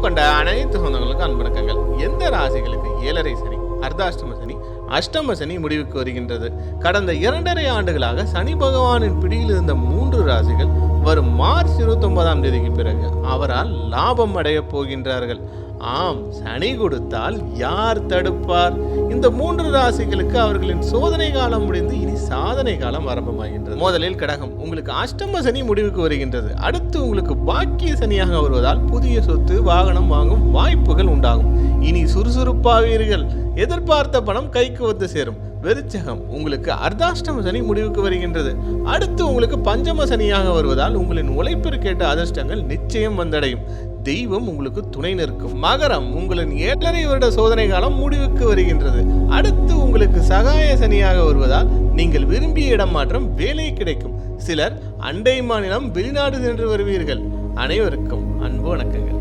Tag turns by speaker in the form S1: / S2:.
S1: உலகம் கொண்ட அனைத்து சொந்தங்களுக்கும் அன்பணக்கங்கள். எந்த ராசிகளுக்கு 7.5 சனி, அர்த்தாஷ்டம சனி, அஷ்டம சனி முடிவுக்கு வருகின்றது? கடந்த 2.5 ஆண்டுகளாக சனி பகவானின் பிடியில் இருந்த 3 ராசிகள் வரும் மார்ச் 29ஆம் தேதிக்கு பிறகு அவரால் லாபம் அடைய போகின்றார்கள். ஆம், சனி கொடுத்தால் யார் தடுப்பார்? இந்த 3 ராசிகளுக்கு அவர்களின் சோதனை காலம் முடிந்து இனி சாதனை காலம் ஆரம்பமாகின்றது. முதலில் கடகம், உங்களுக்கு அஷ்டம சனி முடிவுக்கு வருகின்றது. அடுத்து உங்களுக்கு பாக்கிய சனியாக வருவதால் புதிய சொத்து வாகனம் வாங்கும் வாய்ப்புகள் உண்டாகும். இனி சுறுசுறுப்பாவீர்கள். எதிர்பார்த்த பணம் கைக்கு வந்து சேரும். விருச்சகம், உங்களுக்கு அர்த்தாஷ்டம சனி முடிவுக்கு வருகின்றது. அடுத்து உங்களுக்கு பஞ்சம சனியாக வருவதால் உங்களின் உழைப்பிற்கேற்ற அதிர்ஷ்டங்கள் நிச்சயம் வந்தடையும். தெய்வம் உங்களுக்கு துணை நிற்கும். மகரம், உங்களின் 7.5 வருட சோதனை காலம் முடிவுக்கு வருகின்றது. அடுத்து உங்களுக்கு சகாய சனியாக வருவதால் நீங்கள் விரும்பிய இடம் மாற்றம், வேலை கிடைக்கும். சிலர் அண்டை மாநிலம், வெளிநாடு சென்று வருவீர்கள். அனைவருக்கும் அன்பு வணக்கங்கள்.